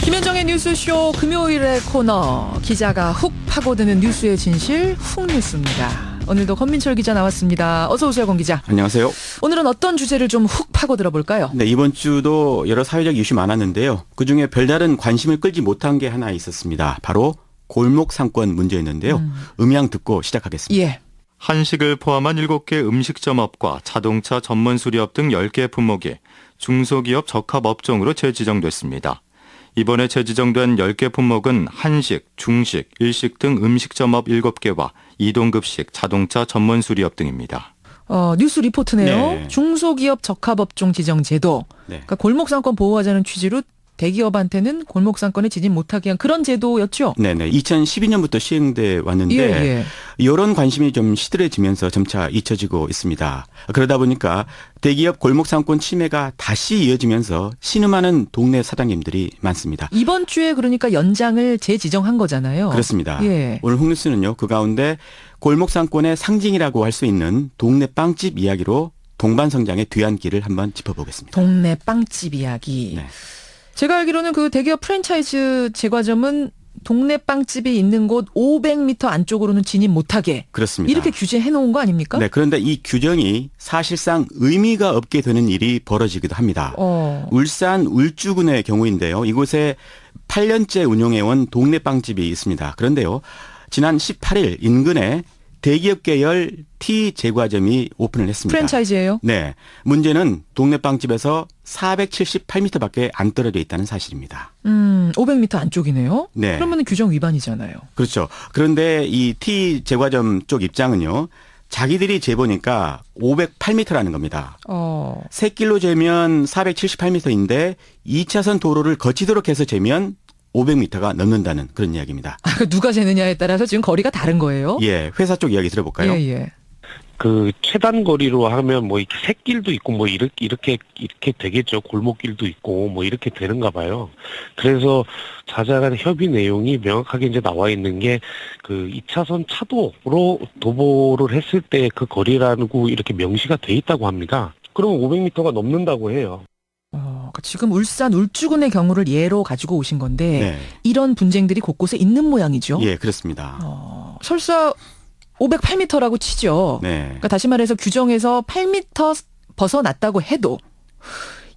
김현정의 뉴스쇼 금요일의 코너, 기자가 훅 파고드는 뉴스의 진실 훅뉴스입니다. 오늘도 권민철 기자 나왔습니다. 어서 오세요, 권 기자. 안녕하세요. 오늘은 어떤 주제를 좀 훅 파고들어 볼까요? 네, 이번 주도 여러 사회적 이슈 많았는데요. 그중에 별다른 관심을 끌지 못한 게 하나 있었습니다. 바로 골목 상권 문제였는데요. 음향 듣고 시작하겠습니다. 예. 한식을 포함한 7개 음식점업과 자동차 전문 수리업 등 10개 품목이 중소기업 적합업종으로 재지정됐습니다. 이번에 재지정된 10개 품목은 한식, 중식, 일식 등 음식점업 7개와 이동급식, 자동차 전문 수리업 등입니다. 뉴스 리포트네요. 네. 중소기업 적합업종 지정 제도. 네. 그러니까 골목상권 보호하자는 취지로 대기업한테는 골목상권에 진입 못하게 한 그런 제도였죠. 네네. 2012년부터 시행돼 왔는데 예. 이런 관심이 좀 시들해지면서 점차 잊혀지고 있습니다. 그러다 보니까 대기업 골목상권 침해가 다시 이어지면서 신음하는 동네 사장님들이 많습니다. 이번 주에 그러니까 연장을 재지정한 거잖아요. 그렇습니다. 예. 오늘 훅뉴스는요. 그 가운데 골목상권의 상징이라고 할 수 있는 동네 빵집 이야기로 동반성장의 뒤안길을 한번 짚어보겠습니다. 동네 빵집 이야기. 네. 제가 알기로는 그 대기업 프랜차이즈 제과점은 동네 빵집이 있는 곳 500m 안쪽으로는 진입 못하게 그렇습니다. 이렇게 규제해 놓은 거 아닙니까? 네, 그런데 이 규정이 사실상 의미가 없게 되는 일이 벌어지기도 합니다. 울산 울주군의 경우인데요. 이곳에 8년째 운영해온 동네 빵집이 있습니다. 그런데요. 지난 18일 인근에 대기업 계열 T 제과점이 오픈을 했습니다. 프랜차이즈예요? 네. 문제는 동네 빵집에서 478m밖에 안 떨어져 있다는 사실입니다. 500m 안쪽이네요. 네. 그러면 규정 위반이잖아요. 그렇죠. 그런데 이 T 제과점 쪽 입장은요. 자기들이 재보니까 508m라는 겁니다. 새길로 재면 478m인데 2차선 도로를 거치도록 해서 재면 500m가 넘는다는 그런 이야기입니다. 누가 재느냐에 따라서 지금 거리가 다른 거예요? 예, 회사 쪽 이야기 들어볼까요? 예. 그 최단 거리로 하면 뭐 이렇게 샛길도 있고 뭐 이렇게 되겠죠. 골목길도 있고 뭐 이렇게 되는가 봐요. 그래서 자잘한 협의 내용이 명확하게 이제 나와 있는 게 그 2차선 차도로 도보를 했을 때 그 거리라고 이렇게 명시가 돼 있다고 합니다. 그러면 500m가 넘는다고 해요. 그러니까 지금 울산 울주군의 경우를 예로 가지고 오신 건데 네. 이런 분쟁들이 곳곳에 있는 모양이죠. 예, 그렇습니다. 설사 508m라고 치죠. 네. 그러니까 다시 말해서 규정에서 8m 벗어났다고 해도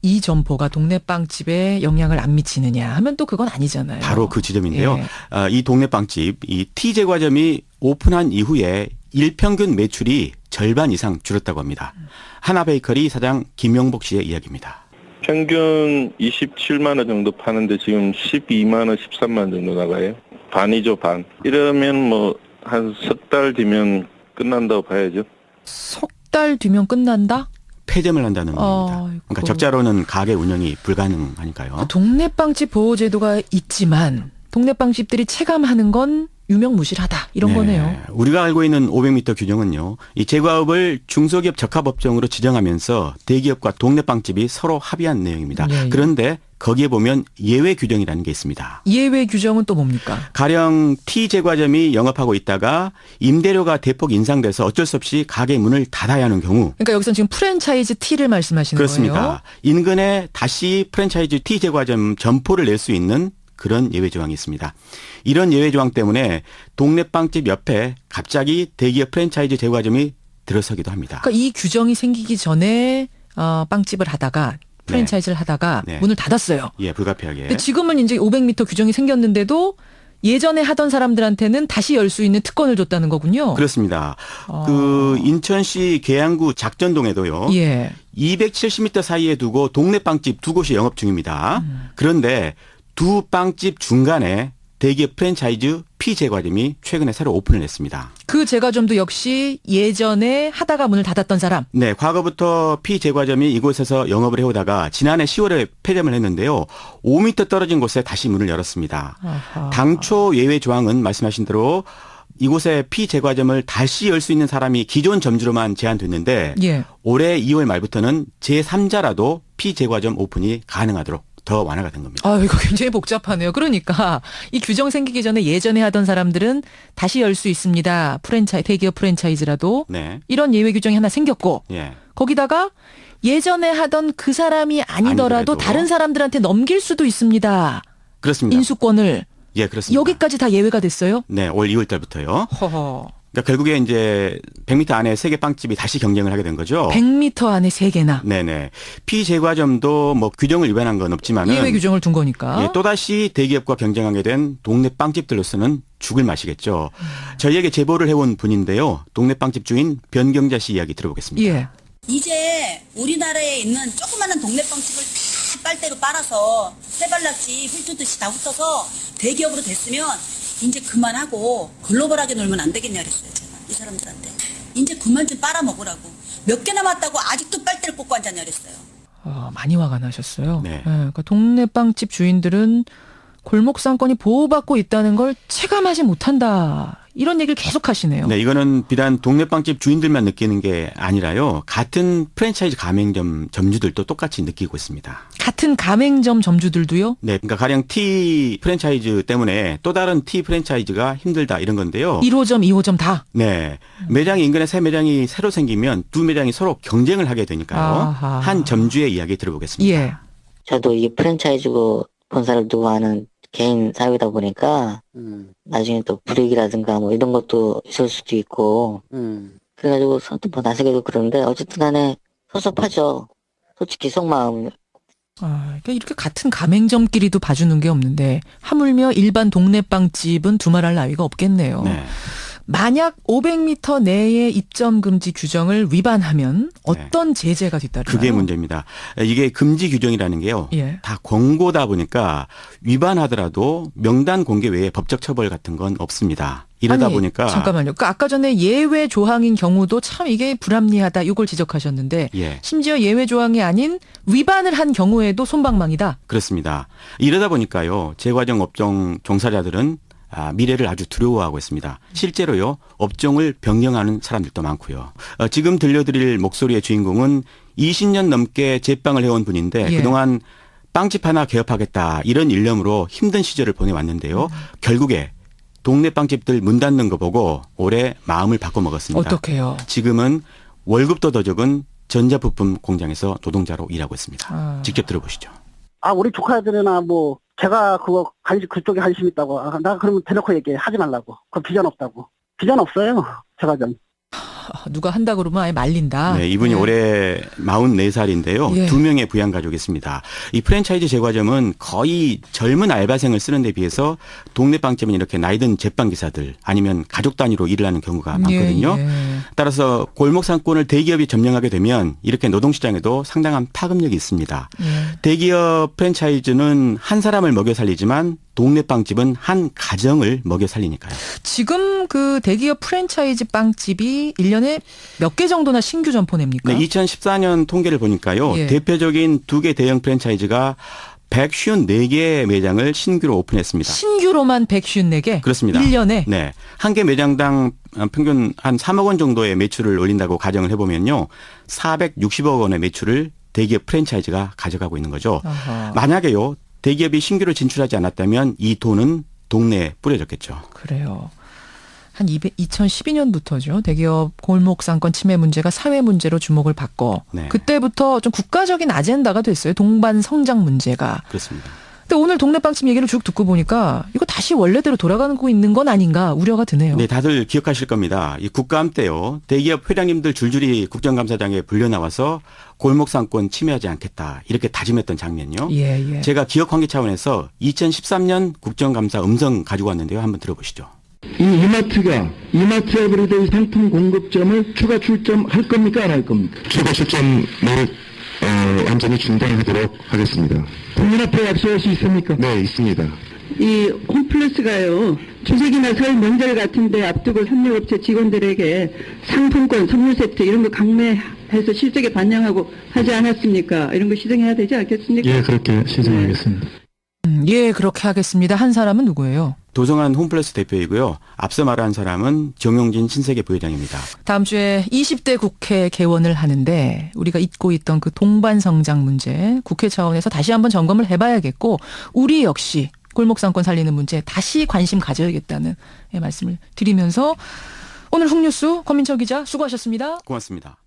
이 점포가 동네 빵집에 영향을 안 미치느냐 하면 또 그건 아니잖아요. 바로 그 지점인데요. 예. 이 동네 빵집, 이 T 제과점이 오픈한 이후에 일평균 매출이 절반 이상 줄었다고 합니다. 하나베이커리 사장 김영복 씨의 이야기입니다. 평균 27만 원 정도 파는데 지금 12만 원, 13만 원 정도 나가요. 반이죠, 반. 이러면 뭐 한 석 달 뒤면 끝난다고 봐야죠. 석 달 뒤면 끝난다? 폐점을 한다는 겁니다. 그러니까 적자로는 가게 운영이 불가능하니까요. 동네 빵집 보호 제도가 있지만 동네 빵집들이 체감하는 건 유명무실하다 이런 거네요. 우리가 알고 있는 500m 규정은요. 이 제과업을 중소기업 적합업종으로 지정하면서 대기업과 동네 빵집이 서로 합의한 내용입니다. 예. 그런데 거기에 보면 예외 규정이라는 게 있습니다. 예외 규정은 또 뭡니까? 가령 T 제과점이 영업하고 있다가 임대료가 대폭 인상돼서 어쩔 수 없이 가게 문을 닫아야 하는 경우. 그러니까 여기서 지금 프랜차이즈 T를 말씀하시는 그렇습니다. 거예요? 인근에 다시 프랜차이즈 T 제과점 점포를 낼 수 있는 그런 예외 조항이 있습니다. 이런 예외 조항 때문에 동네 빵집 옆에 갑자기 대기업 프랜차이즈 제과점이 들어서기도 합니다. 그러니까 이 규정이 생기기 전에 빵집을 하다가 프랜차이즈를 하다가 네. 문을 닫았어요. 예, 불가피하게. 근데 지금은 이제 500m 규정이 생겼는데도 예전에 하던 사람들한테는 다시 열 수 있는 특권을 줬다는 거군요. 그렇습니다. 그 인천시 계양구 작전동에도요. 예. 270m 사이에 두고 동네 빵집 두 곳이 영업 중입니다. 그런데 두 빵집 중간에 대기업 프랜차이즈 P 제과점이 최근에 새로 오픈을 했습니다. 그 제과점도 역시 예전에 하다가 문을 닫았던 사람. 네, 과거부터 P 제과점이 이곳에서 영업을 해오다가 지난해 10월에 폐점을 했는데요. 5m 떨어진 곳에 다시 문을 열었습니다. 아하. 당초 예외 조항은 말씀하신 대로 이곳에 P 제과점을 다시 열 수 있는 사람이 기존 점주로만 제한됐는데 예. 올해 2월 말부터는 제3자라도 P 제과점 오픈이 가능하도록 더 완화가 된 겁니다. 아, 이거 굉장히 복잡하네요. 그러니까 이 규정 생기기 전에 예전에 하던 사람들은 다시 열 수 있습니다. 대기업 프랜차이즈라도 네. 이런 예외 규정이 하나 생겼고 예. 거기다가 예전에 하던 그 사람이 아니더라도 다른 사람들한테 넘길 수도 있습니다. 그렇습니다. 인수권을. 예, 그렇습니다. 여기까지 다 예외가 됐어요? 네, 올 2월 달부터요. 허허. 그러니까 결국에 이제 100m 안에 3개 빵집이 다시 경쟁을 하게 된 거죠. 100m 안에 3개나. 네네. 피제과점도 뭐 규정을 위반한 건 없지만은 예외 규정을 둔 거니까. 예, 또다시 대기업과 경쟁하게 된 동네 빵집들로서는 죽을 맛이겠죠. 저희에게 제보를 해온 분인데요. 동네 빵집 주인 변경자 씨 이야기 들어보겠습니다. 예. 이제 우리나라에 있는 조그마한 동네 빵집을 다 빨대로 빨아서 세발낙지 훑듯이 다 훑어서 대기업으로 됐으면 이제 그만하고 글로벌하게 놀면 안 되겠냐 그랬어요. 제가 이 사람들한테. 이제 그만 좀 빨아먹으라고. 몇 개 남았다고 아직도 빨대를 꽂고 앉았냐 그랬어요. 많이 화가 나셨어요. 네. 그러니까 동네 빵집 주인들은 골목 상권이 보호받고 있다는 걸 체감하지 못한다. 이런 얘기를 계속 하시네요. 네, 이거는 비단 동네 빵집 주인들만 느끼는 게 아니라요. 같은 프랜차이즈 가맹점 점주들도 똑같이 느끼고 있습니다. 같은 가맹점 점주들도요? 네, 그러니까 가령 T 프랜차이즈 때문에 또 다른 T 프랜차이즈가 힘들다 이런 건데요. 1호점, 2호점 다. 네, 매장 인근에 새 매장이 새로 생기면 두 매장이 서로 경쟁을 하게 되니까요. 아하. 한 점주의 이야기 들어보겠습니다. 예. 저도 이게 프랜차이즈고 본사를 두고 하는 개인 사업이다 보니까 나중에 또 불이익이라든가 뭐 이런 것도 있을 수도 있고 그래가지고 뭐 나서기도 그러는데 어쨌든 간에 섭섭하죠. 솔직히 속마음. 그러니까 이렇게 같은 가맹점끼리도 봐주는 게 없는데 하물며 일반 동네 빵집은 두말할 나위가 없겠네요. 네. 만약 500m 내의 입점 금지 규정을 위반하면 어떤 제재가 뒤따르나요? 그게 문제입니다. 이게 금지 규정이라는 게요. 예. 다 권고다 보니까 위반하더라도 명단 공개 외에 법적 처벌 같은 건 없습니다. 이러다 아니, 보니까 잠깐만요. 그 아까 전에 예외 조항인 경우도 참 이게 불합리하다 이걸 지적하셨는데 예. 심지어 예외 조항이 아닌 위반을 한 경우에도 솜방망이다. 그렇습니다. 이러다 보니까요. 제과점 업종 종사자들은 미래를 아주 두려워하고 있습니다. 실제로요. 업종을 변경하는 사람들도 많고요. 지금 들려드릴 목소리의 주인공은 20년 넘게 제빵을 해온 분인데 예. 그동안 빵집 하나 개업하겠다 이런 일념으로 힘든 시절을 보내왔는데요. 결국에 동네 빵집들 문 닫는 거 보고 올해 마음을 바꿔먹었습니다. 어떻게요? 지금은 월급도 더 적은 전자부품 공장에서 노동자로 일하고 있습니다. 직접 들어보시죠. 우리 조카들이나 뭐, 제가 그쪽에 관심 있다고. 나 그러면 대놓고 얘기하지 말라고. 그거 비전 없다고. 비전 없어요. 제가 좀. 누가 한다 그러면 아예 말린다. 네, 이분이 올해 44살인데요. 예. 2명의 부양 가족이 있습니다. 이 프랜차이즈 제과점은 거의 젊은 알바생을 쓰는 데 비해서 동네 빵집은 이렇게 나이든 제빵 기사들 아니면 가족 단위로 일을 하는 경우가 많거든요. 예, 예. 따라서 골목 상권을 대기업이 점령하게 되면 이렇게 노동시장에도 상당한 파급력이 있습니다. 예. 대기업 프랜차이즈는 한 사람을 먹여 살리지만 동네 빵집은 한 가정을 먹여 살리니까요. 지금 그 대기업 프랜차이즈 빵집이 1년에 몇 개 정도나 신규 점포 냅니까? 네, 2014년 통계를 보니까요. 예. 대표적인 2개 대형 프랜차이즈가 154개 매장을 신규로 오픈했습니다. 신규로만 154개? 그렇습니다. 1년에? 네. 한 개 매장당 평균 한 3억 원 정도의 매출을 올린다고 가정을 해보면요. 460억 원의 매출을 대기업 프랜차이즈가 가져가고 있는 거죠. 아하. 만약에요. 대기업이 신규로 진출하지 않았다면 이 돈은 동네에 뿌려졌겠죠. 그래요. 한 2012년부터죠. 대기업 골목 상권 침해 문제가 사회 문제로 주목을 받고 네. 그때부터 좀 국가적인 아젠다가 됐어요. 동반 성장 문제가. 그렇습니다. 근데 오늘 동네 빵집 얘기를 쭉 듣고 보니까 이거 다시 원래대로 돌아가고 있는 건 아닌가 우려가 드네요. 네, 다들 기억하실 겁니다. 이 국감 때요. 대기업 회장님들 줄줄이 국정감사장에 불려 나와서 골목 상권 침해하지 않겠다. 이렇게 다짐했던 장면요. 예, 예. 제가 기억 환기 차원에서 2013년 국정감사 음성 가지고 왔는데요. 한번 들어보시죠. 이 이마트 에브리데이 상품 공급점을 추가 출점할 겁니까 안 할 겁니까? 추가 출점을 완전히 중단하도록 하겠습니다. 국민 앞에 약속할 수 있습니까? 네, 있습니다. 이 홈플러스가요, 추석이나 설 명절 같은데 앞두고 협력업체 직원들에게 상품권, 선물 세트 이런 거 강매해서 실적에 반영하고 하지 않았습니까? 이런 거 시정해야 되지 않겠습니까? 예, 그렇게 시정하겠습니다. 예, 그렇게 하겠습니다. 한 사람은 누구예요? 도성환 홈플러스 대표이고요. 앞서 말한 사람은 정용진 신세계 부회장입니다. 다음 주에 20대 국회 개원을 하는데 우리가 잊고 있던 그 동반성장 문제 국회 차원에서 다시 한번 점검을 해봐야겠고 우리 역시 골목상권 살리는 문제 다시 관심 가져야겠다는 말씀을 드리면서 오늘 훅뉴스 권민철 기자 수고하셨습니다. 고맙습니다.